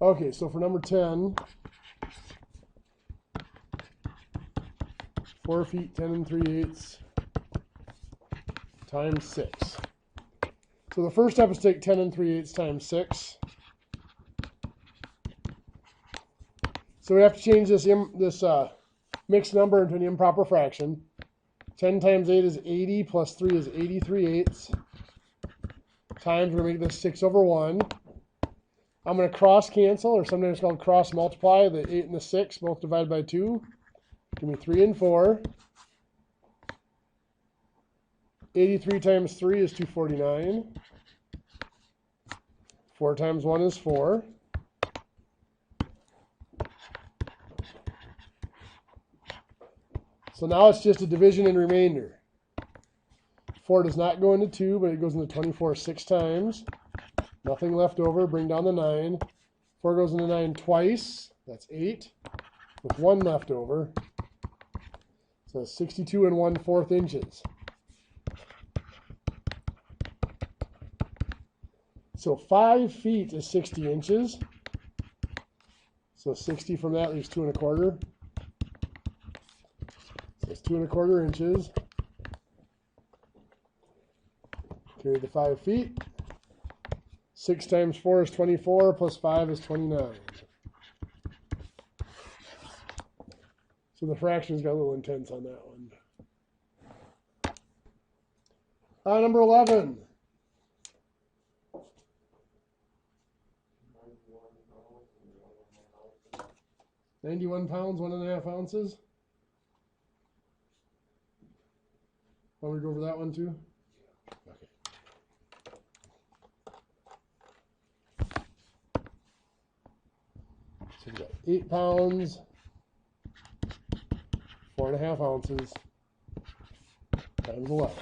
Okay, so for number 10, 4 feet 10 3/8 times 6. So the first step is take 10 3/8 times 6. So we have to change this mixed number into an improper fraction. 10 times 8 is 80, plus 3 is 80 3/8. Times, we're going to make this 6 over 1. I'm going to cross cancel, or sometimes called cross multiply, the 8 and the 6, both divided by 2. Give me 3 and 4. 83 times 3 is 249. 4 times 1 is 4. So now it's just a division and remainder. 4 does not go into 2, but it goes into 24 6 times. Nothing left over. Bring down the 9. 4 goes into 9 twice. That's 8. With 1 left over. So 62 1/4 inches. So 5 feet is 60 inches. So 60 from that leaves 2 1/4. So it's 2 1/4 inches. Carry the 5 feet. 6 times 4 is 24, plus 5 is 29. So the fractions got a little intense on that one. Number 11. £91, 1.5 ounces. Want me to go over that one too? Okay. So we got 8 pounds, 4.5 ounces, times 11.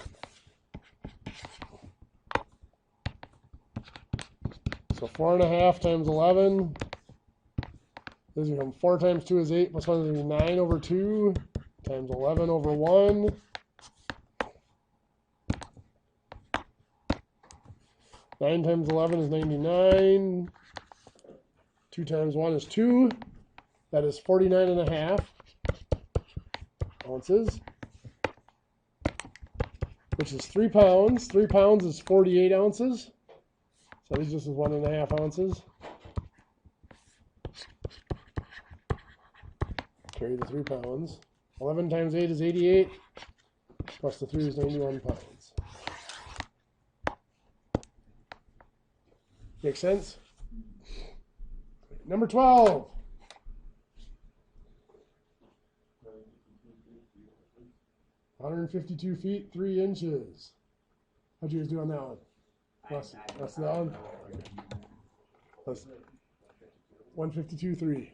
So 4.5 times 11. This is going to come 4 times 2 is 8, plus 1 is going to be 9 over 2, times 11 over 1. Nine times 11 is 99. 2 times 1 is 2. That is 49.5 ounces, which is 3 pounds. 3 pounds is 48 ounces. So this just is 1.5 ounces. Carry the 3 pounds. 11 times 8 is 88. Plus the 3 is 91 pounds. Make sense? Number 12. $152 feet, 3 inches. How'd you guys do on that one? Plus that one? Plus 152, 3.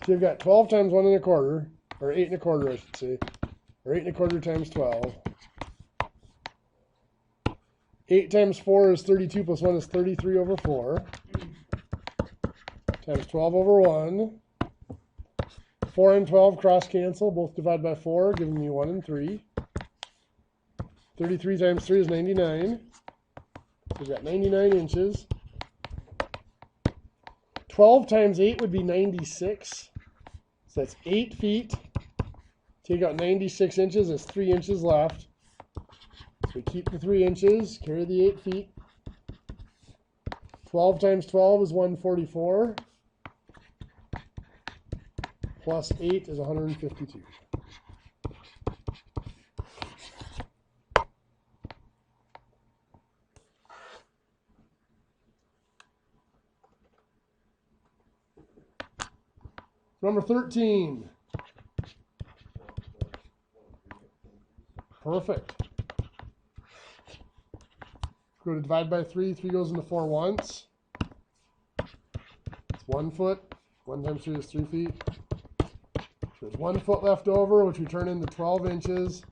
So you've got 12 times 1 1/4, or 8 1/4, I should say, or 8 1/4 times 12. 8 times 4 is 32, plus 1 is 33 over 4, times 12 over 1. 4 and 12 cross cancel, both divide by 4, giving me 1 and 3. 33 times 3 is 99. So we've got 99 inches. 12 times 8 would be 96. So that's 8 feet. Take out 96 inches, there's 3 inches left. So we keep the 3 inches, carry the 8 feet. 12 times 12 is 144. Plus 8 is 152. Number 13. Perfect. Go to divide by 3. 3 goes into 4 once. It's 1 foot. 1 times 3 is 3 feet. So there's 1 foot left over, which we turn into 12 inches.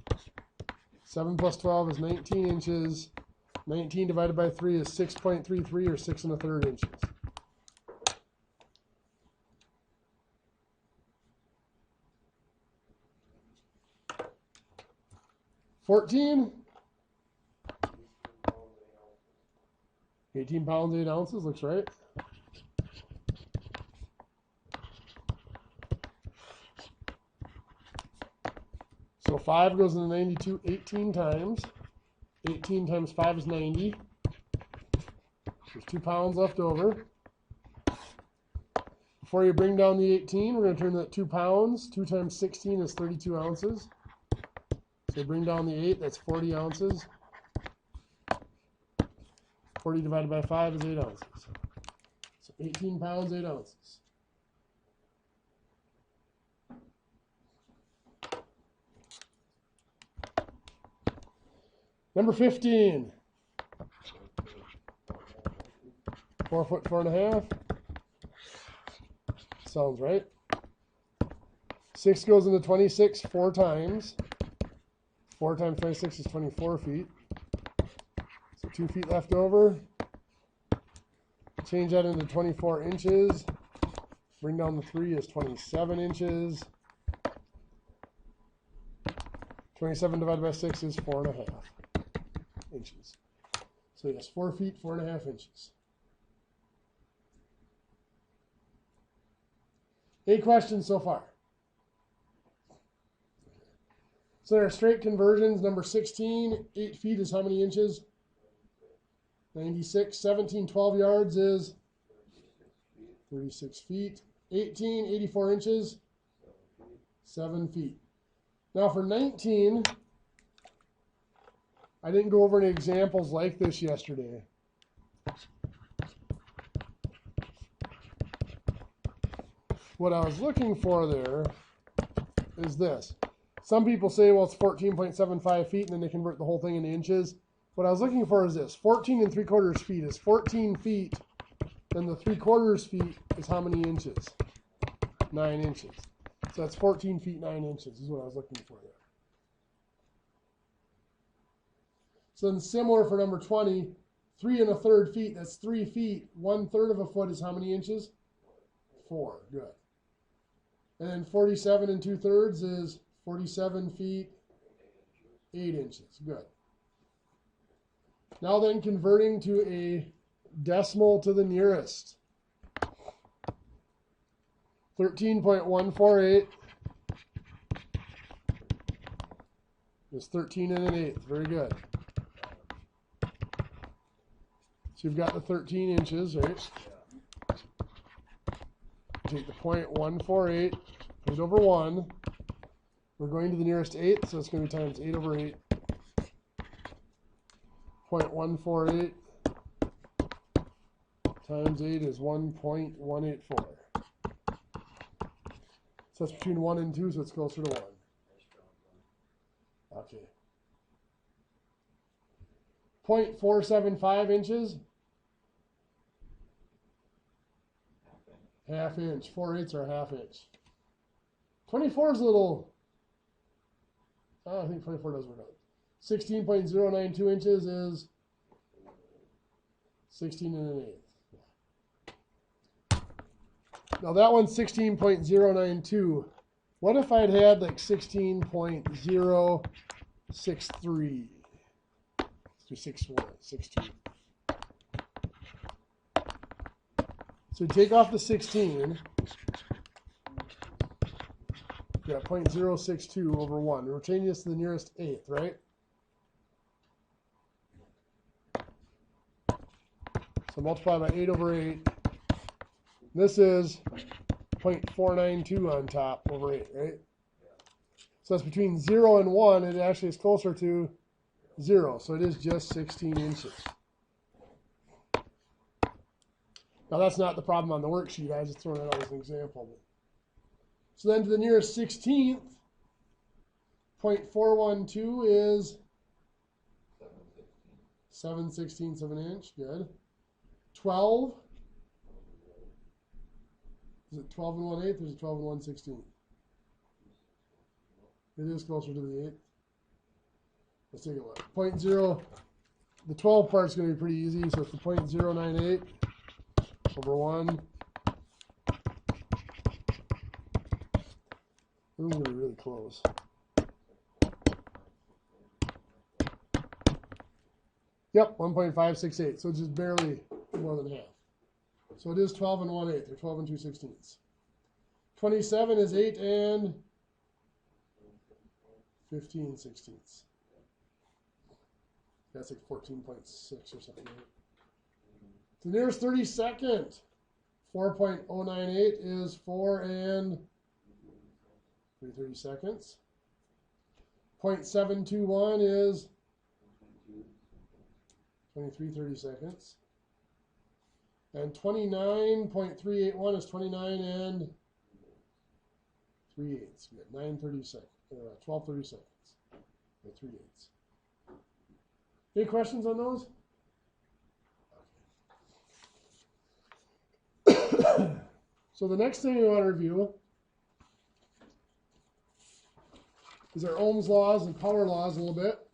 7 plus 12 is 19 inches. 19 divided by 3 is 6.33, or 6 1/3 inches. 14. 18 pounds, 8 ounces, looks right. So 5 goes into 92 18 times. 18 times 5 is 90. There's 2 pounds left over. Before you bring down the 18, we're going to turn that 2 pounds. 2 times 16 is 32 ounces. So bring down the 8, that's 40 ounces. 40 divided by 5 is 8 ounces. So 18 pounds, 8 ounces. Number 15. 4 foot, 4.5. Sounds right. 6 goes into 26 4 times. 4 times 26 is 24 feet. So 2 feet left over. Change that into 24 inches. Bring down the 3 is 27 inches. 27 divided by 6 is 4.5 inches. So yes, 4 feet, 4.5 inches. 8 questions so far. So there are straight conversions. Number 16, 8 feet is how many inches? 96. 17, 12 yards is 36 feet. 18, 84 inches, 7 feet. Now for 19, I didn't go over any examples like this yesterday. What I was looking for there is this. Some people say, well, it's 14.75 feet, and then they convert the whole thing into inches. What I was looking for is this. 14 3/4 feet is 14 feet. Then the 3/4 feet is how many inches? 9 inches. So that's 14 feet, 9 inches is what I was looking for there. So then similar for number 20, 3 1/3 feet, that's 3 feet. 1/3 of a foot is how many inches? 4, good. And then 47 2/3 is 47 feet, 8 inches, good. Now then converting to a decimal to the nearest. 13.148 is 13 1/8, very good. So you've got the 13 inches, right? Take the 0.148, put it over 1. We're going to the nearest 8, so it's going to be times 8 over 8. 0.148 times 8 is 1.184. So that's between 1 and 2, so it's closer to 1. Okay. 0.475 inches. Half inch. 4/8 are a half inch. 24 is a little, I think 24 does work out. 16.092 inches is 16 1/8. Now that one's 16.092. What if I'd had like 16.063? Let's do 62. So take off the 16. You got 0.062 over 1. We're changing this to the nearest 8th, right? So multiply by 8 over 8. This is 0.492 on top over 8, right? So that's between 0 and 1. It actually is closer to 0. So it is just 16 inches. Now that's not the problem on the worksheet. I was just throwing it out as an example. So then to the nearest 16th, 0.412 is 7/16 of an inch. Good. 12. Is it 12 1/8 or is it 12 1/16? It is closer to the 8th. Let's take a look. 0.0. The 12 part is going to be pretty easy, so it's the 0.098 over 1. This is going to be really close. Yep, 1.568. So just barely more than half. So it is 12 and 1/8, or 12 and 2/16. 27 is 8 and 15/16. That's like 14.6 or something. Right? The nearest 32nd, 4.098 is 4 and 3/32. 0.721 is 23/32. And 29.381 is 29 and 3/8. We got 12/32. Or 3/8. Any questions on those? Okay. So the next thing we want to review is our Ohm's laws and power laws a little bit.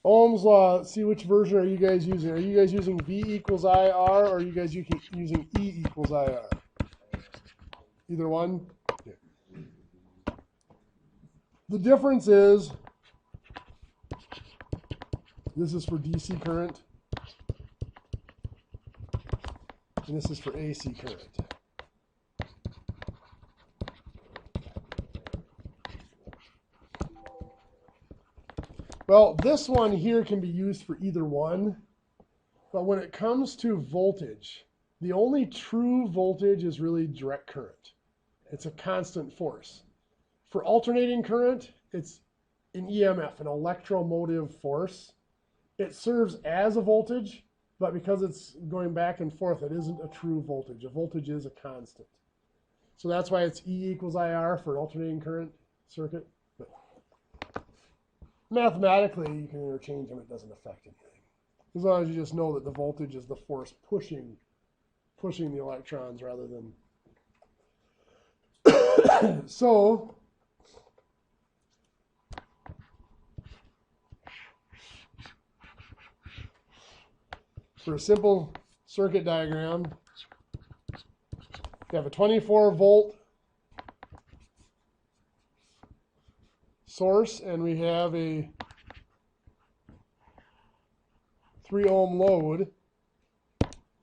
Ohm's law, let's see, which version are you guys using? Are you guys using V equals IR, or are you guys using E equals IR? Either one? Okay. The difference is, this is for DC current, and this is for AC current. Well, this one here can be used for either one, but when it comes to voltage, the only true voltage is really direct current. It's a constant force. For alternating current, it's an EMF, an electromotive force. It serves as a voltage, but because it's going back and forth, it isn't a true voltage. A voltage is a constant. So that's why it's E equals IR for an alternating current circuit. But mathematically, you can interchange them. It doesn't affect anything. As long as you just know that the voltage is the force pushing the electrons rather than... So, for a simple circuit diagram, you have a 24-volt source, and we have a 3-ohm load.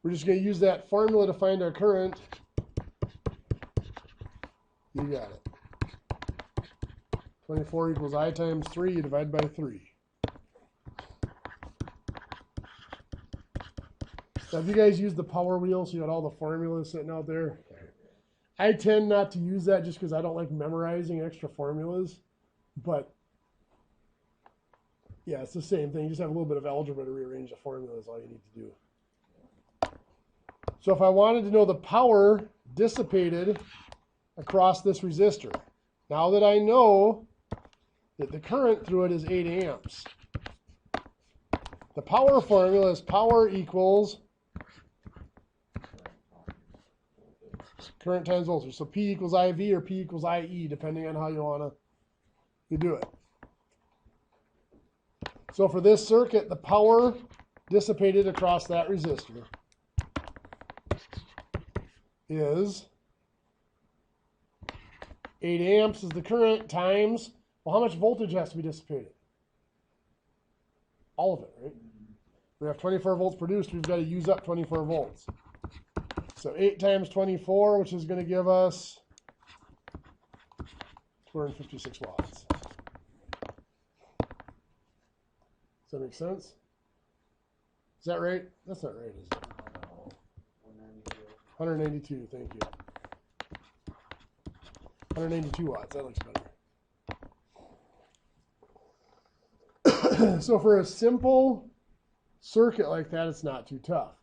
We're just going to use that formula to find our current. You got it. 24 equals I times 3, you divide by 3. Now, if you guys use the power wheel, so you got all the formulas sitting out there, I tend not to use that just because I don't like memorizing extra formulas. But, yeah, it's the same thing. You just have a little bit of algebra to rearrange the formula is all you need to do. So if I wanted to know the power dissipated across this resistor, now that I know that the current through it is 8 amps, the power formula is power equals current times voltage. So P equals IV or P equals IE, depending on how you want to do it. So for this circuit, the power dissipated across that resistor is 8 amps is the current times, well, how much voltage has to be dissipated? All of it, right? We have 24 volts produced. We've got to use up 24 volts. So 8 times 24, which is going to give us 256 watts. Does that make sense? Is that right? That's not right, is it? 192, thank you. 192 watts, that looks better. So for a simple circuit like that, it's not too tough.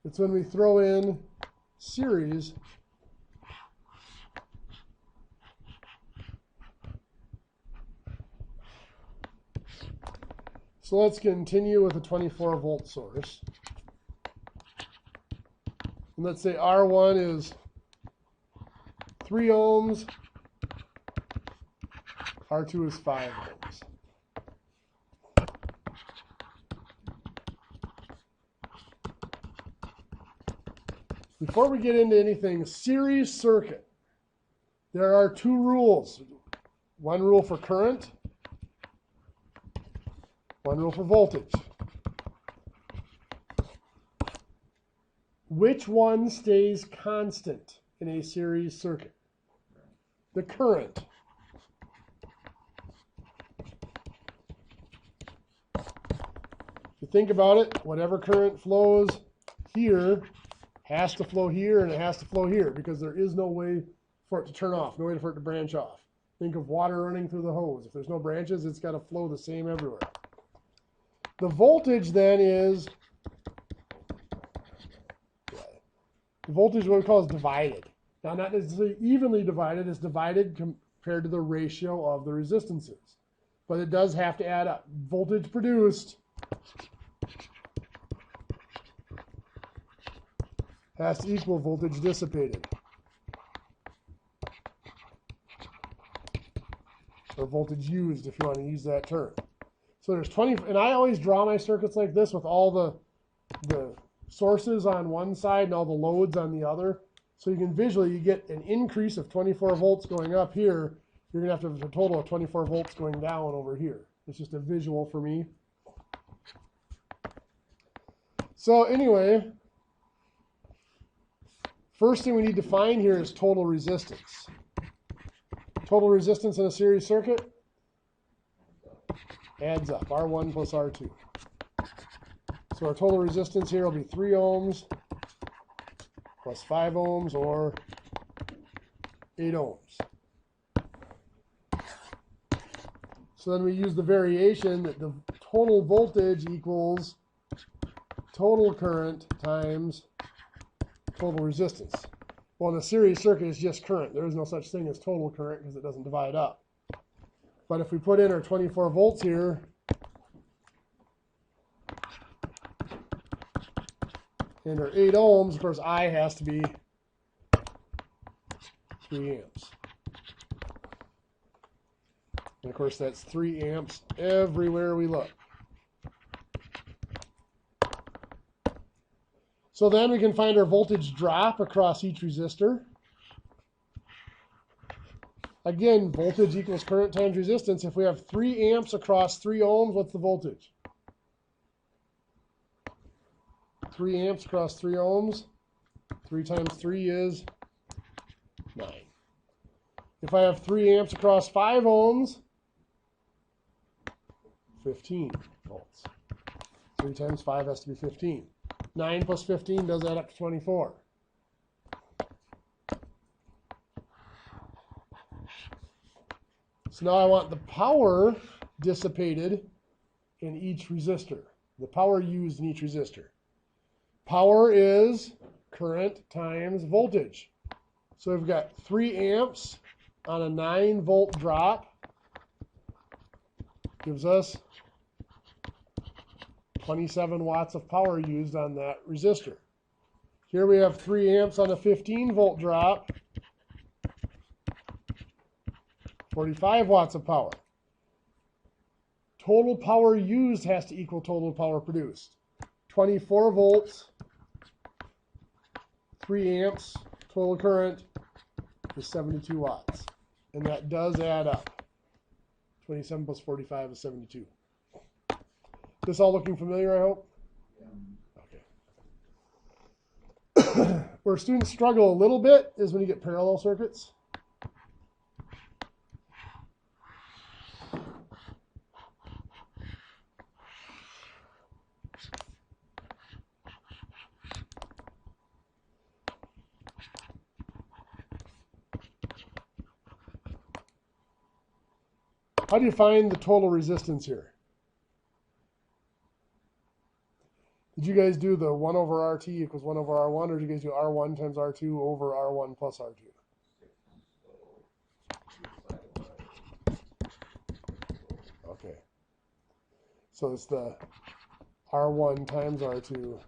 It's when we throw in series So let's continue with a 24 volt source. And let's say R1 is 3 ohms, R2 is 5 ohms. before we get into anything, series circuit, there are two rules. One rule for current, one rule for voltage. Which one stays constant in a series circuit? The current. If you think about it, whatever current flows here has to flow here and it has to flow here because there is no way for it to turn off, no way for it to branch off. Think of water running through the hose. If there's no branches, it's got to flow the same everywhere. The voltage then is, the voltage what we call is divided. Now, not necessarily evenly divided, it's divided compared to the ratio of the resistances. But it does have to add up. Voltage produced has to equal voltage dissipated. Or voltage used, if you want to use that term. So there's 20, and I always draw my circuits like this with all the sources on one side and all the loads on the other. So you can visually, you get an increase of 24 volts going up here. You're going to have a total of 24 volts going down over here. It's just a visual for me. So anyway, first thing we need to find here is total resistance. Total resistance in a series circuit adds up, R1 plus R2. So our total resistance here will be 3 ohms plus 5 ohms or 8 ohms. So then we use the variation that the total voltage equals total current times total resistance. Well, in a series circuit, it's just current. There is no such thing as total current because it doesn't divide up. But if we put in our 24 volts here, and our 8 ohms, of course, I has to be 3 amps. And of course, that's 3 amps everywhere we look. So then we can find our voltage drop across each resistor. Again, voltage equals current times resistance. If we have 3 amps across 3 ohms, what's the voltage? 3 amps across 3 ohms. 3 times 3 is 9. If I have 3 amps across 5 ohms, 15 volts. 3 times 5 has to be 15. 9 plus 15 does add up to 24. So now I want the power dissipated in each resistor. The power used in each resistor. Power is current times voltage. So we've got 3 amps on a 9 volt drop. Gives us 27 watts of power used on that resistor. Here we have 3 amps on a 15 volt drop. 45 watts of power. Total power used has to equal total power produced. 24 volts, 3 amps, total current is 72 watts. And that does add up. 27 plus 45 is 72. This all looking familiar, I hope? Okay. Where students struggle a little bit is when you get parallel circuits. How do you find the total resistance here? Did you guys do the 1 over RT equals 1 over R1, or did you guys do R1 times R2 over R1 plus R2? Okay. So it's the R1 times R2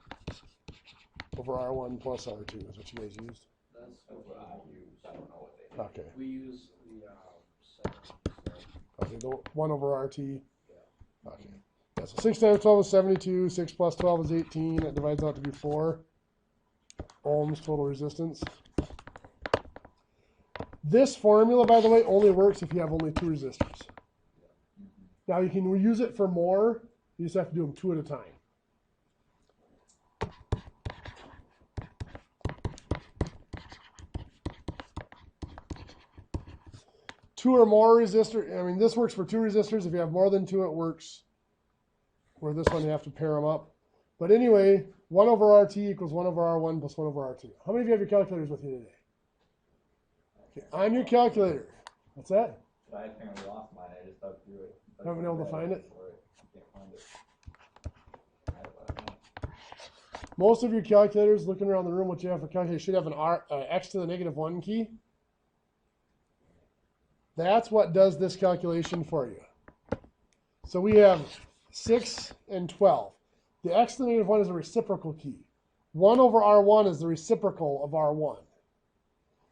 over R1 plus R2 is what you guys used? That's what I use. I don't know what they do. Okay. We use the Okay, the 1 over RT. Yeah. Okay. Yeah, so 6 times 12 is 72. 6 plus 12 is 18. That divides out to be 4. ohms total resistance. This formula, by the way, only works if you have only 2 resistors. Now you can use it for more, you just have to do them 2 at a time. Two or more resistors, I mean, this works for 2 resistors. If you have more than 2, it works. Where this one, you have to pair them up. But anyway, 1 over RT equals 1 over R1 plus 1 over R2. How many of you have your calculators with you today? Okay, on your calculator. What's that? I apparently lost mine. I just dug through it. Haven't been able to find it? Can't find it. Most of your calculators, looking around the room, what you have for calculator should have an x to the negative 1 key. That's what does this calculation for you. So we have 6 and 12. The x to the negative 1 is a reciprocal key. 1 over R1 is the reciprocal of R1.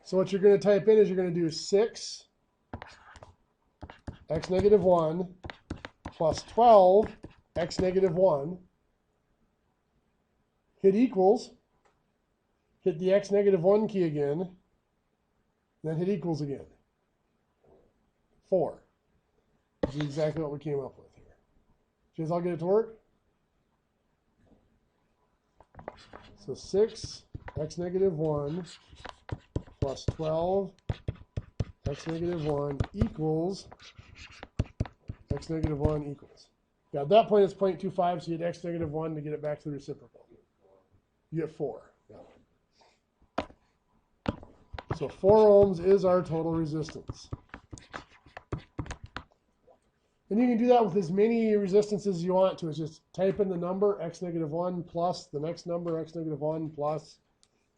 So what you're going to type in is you're going to do 6 x negative 1 plus 12 x negative 1. Hit equals. Hit the x negative 1 key again. Then hit equals again. 4. This is exactly what we came up with here. Did you guys all get it to work? So 6 x negative 1 plus 12 x negative 1 equals x negative 1 equals. Yeah, at that point it's 0.25, so you hit x negative 1 to get it back to the reciprocal. You get 4. Yeah. So 4 ohms is our total resistance. And you can do that with as many resistances as you want to. It's just type in the number, x negative 1 plus the next number, x negative 1 plus.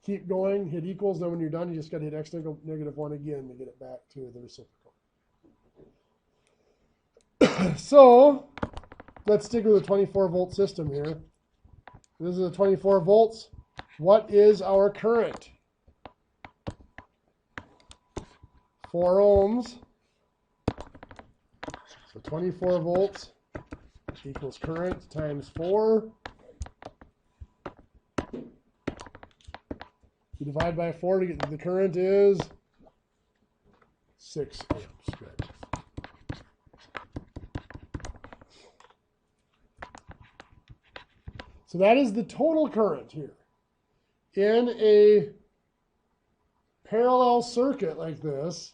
Keep going, hit equals. Then when you're done, you just got to hit x negative 1 again to get it back to the reciprocal. So let's stick with a 24 volt system here. This is a 24 volts. What is our current? 4 ohms. So 24 volts equals current times 4. You divide by 4 to get the current is 6 amps. Good. So that is the total current here. In a parallel circuit like this,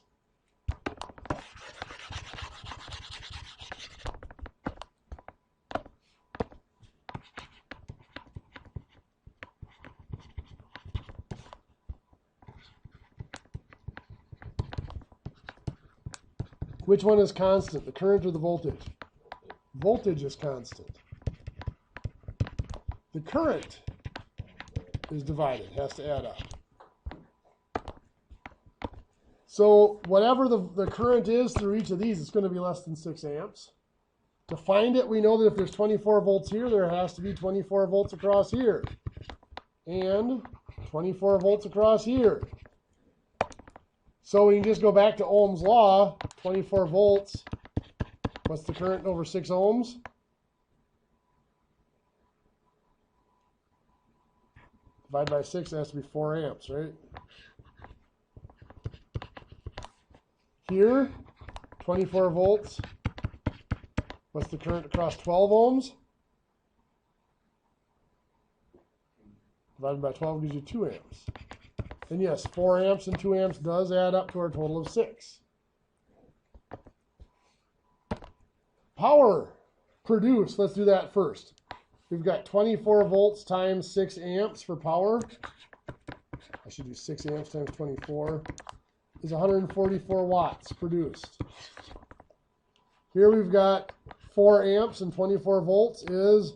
which one is constant, the current or the voltage? Voltage is constant. The current is divided, has to add up. So whatever the current is through each of these, it's going to be less than 6 amps. To find it, we know that if there's 24 volts here, there has to be 24 volts across here. And 24 volts across here. So we can just go back to Ohm's law, 24 volts. What's the current over 6 ohms? Divide by 6, it has to be 4 amps, right? Here, 24 volts. What's the current across 12 ohms? Divided by 12 gives you 2 amps. And yes, 4 amps and 2 amps does add up to our total of 6. Power produced, let's do that first. We've got 24 volts times 6 amps for power. I should do 6 amps times 24. Is 144 watts produced. Here we've got 4 amps and 24 volts is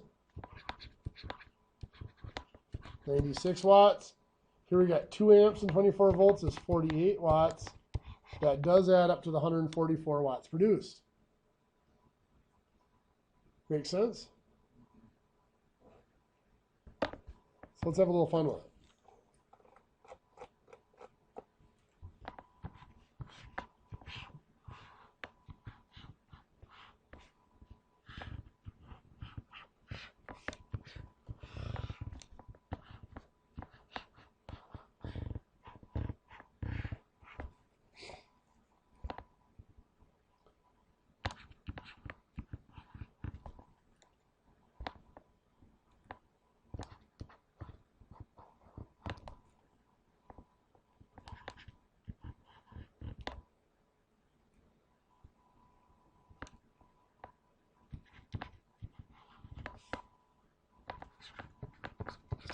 96 watts. Here we got 2 amps and 24 volts is 48 watts. That does add up to the 144 watts produced. Make sense? So let's have a little fun with it.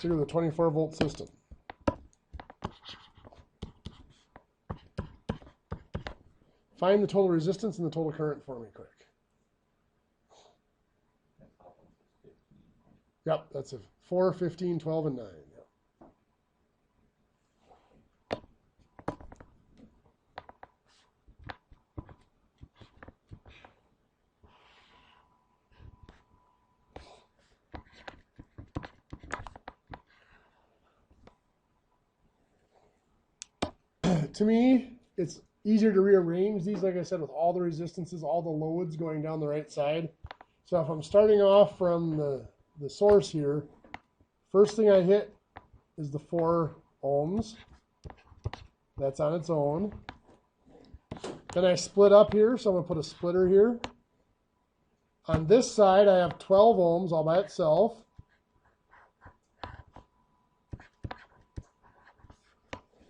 Stick with a 24 volt system. Find the total resistance and the total current for me quick. Yep, that's a 4, 15, 12, and 9. Yep. To me, it's easier to rearrange these, like I said, with all the resistances, all the loads going down the right side. So if I'm starting off from the source here, first thing I hit is the 4 ohms. That's on its own. Then I split up here, so I'm going to put a splitter here. On this side, I have 12 ohms all by itself.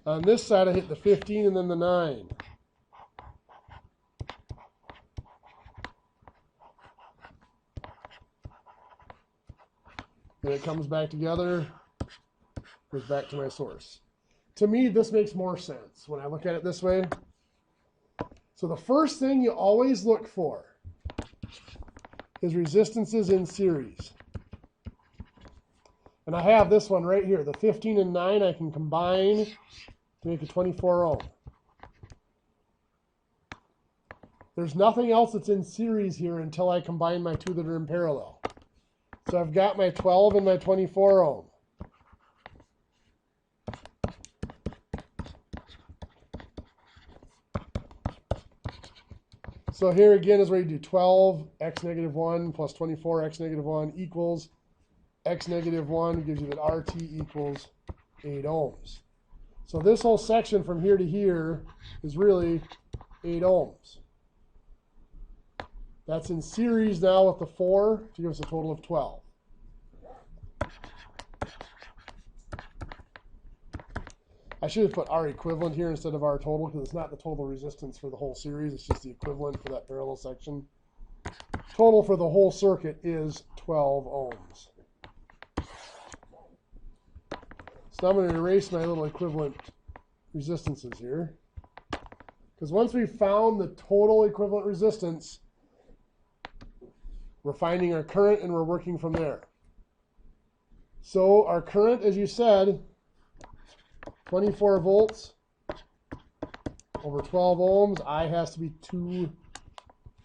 On this side, I hit the 15 and then the 9. Then it comes back together, goes back to my source. To me, this makes more sense when I look at it this way. So the first thing you always look for is resistances in series. And I have this one right here. The 15 and 9 I can combine to make a 24 ohm. There's nothing else that's in series here until I combine my two that are in parallel. So I've got my 12 and my 24 ohm. So here again is where you do 12 x negative 1 plus 24 x negative 1 equals x negative 1 gives you that RT equals 8 ohms. So this whole section from here to here is really 8 ohms. That's in series now with the 4 to give us a total of 12. I should have put R equivalent here instead of R total because it's not the total resistance for the whole series. It's just the equivalent for that parallel section. Total for the whole circuit is 12 ohms. So I'm going to erase my little equivalent resistances here. Because once we've found the total equivalent resistance, we're finding our current and we're working from there. So our current, as you said, 24 volts over 12 ohms, I has to be 2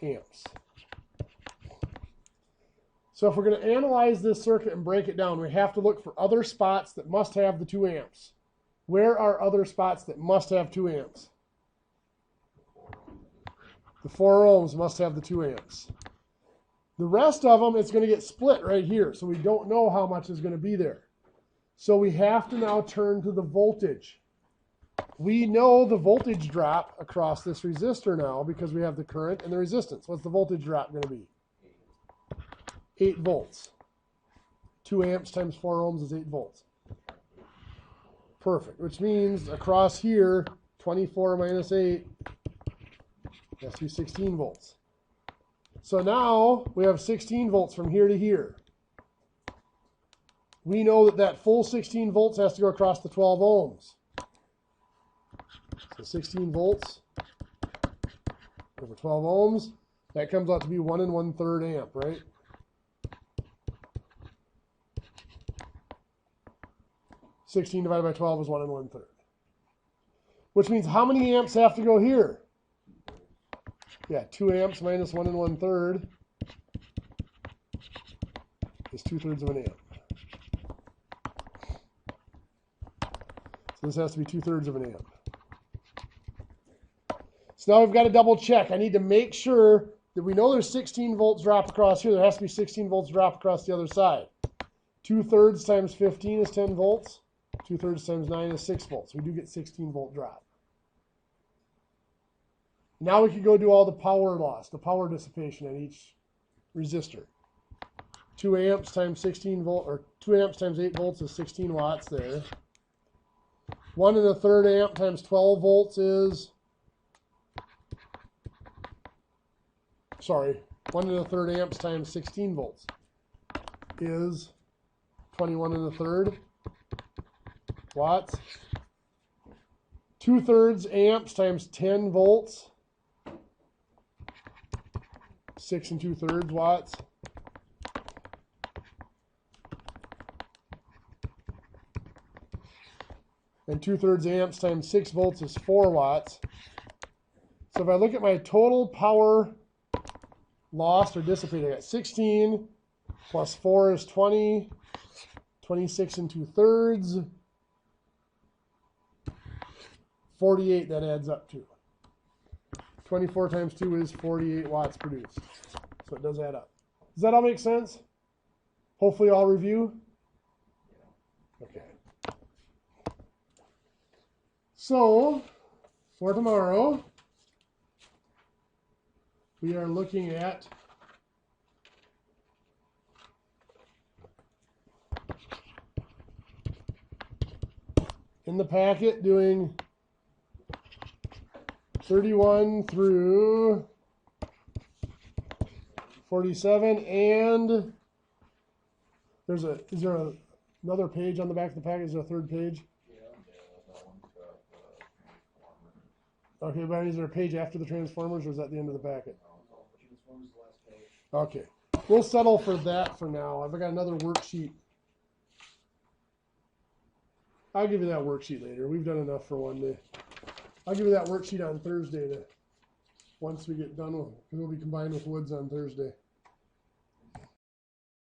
amps. So if we're going to analyze this circuit and break it down, we have to look for other spots that must have the 2 amps. Where are other spots that must have 2 amps? The 4 ohms must have the 2 amps. The rest of them, it's going to get split right here, so we don't know how much is going to be there. So we have to now turn to the voltage. We know the voltage drop across this resistor now because we have the current and the resistance. What's the voltage drop going to be? 8 volts. 2 amps times 4 ohms is 8 volts. Perfect, which means across here, 24 minus 8, that's to be 16 volts. So now we have 16 volts from here to here. We know that that full 16 volts has to go across the 12 ohms. So 16 volts over 12 ohms, that comes out to be 1 1/3 amp, right? (16 divided by 12 is 1 1/3). Which means how many amps have to go here? Yeah, 2 amps minus 1 1/3 is 2/3 of an amp. So this has to be 2/3 of an amp. So now we've got to double check. I need to make sure that we know there's 16 volts drop across here. There has to be 16 volts drop across the other side. 2/3 times 15 is 10 volts. 2/3 times 9 is 6 volts. We do get 16 volt drop. Now we can go do all the power loss, the power dissipation at each resistor. 2 amps times 16 volt, or 2 amps times 8 volts is 16 watts there. 1 1/3 amp times 12 volts is, 1 1/3 amps times 16 volts is 21 1/3. watts. 2/3 amps times 10 volts. 6 2/3 watts. And 2/3 amps times 6 volts is 4 watts. So if I look at my total power lost or dissipated, I got 16 plus 4 is 20. 26 2/3. 48 that adds up to. 24 times 2 is 48 watts produced. So it does add up. Does that all make sense? Hopefully I'll review. Okay. So for tomorrow, we are looking at in the packet doing 31 through 47, and is there another page on the back of the packet? Is there a third page? Okay, but is there a page after the Transformers, or is that the end of the packet? Okay, we'll settle for that for now. I've got another worksheet. I'll give you that worksheet later. We've done enough for one day. I'll give you that worksheet on Thursday once we get done with, because we'll be combined with Woods on Thursday.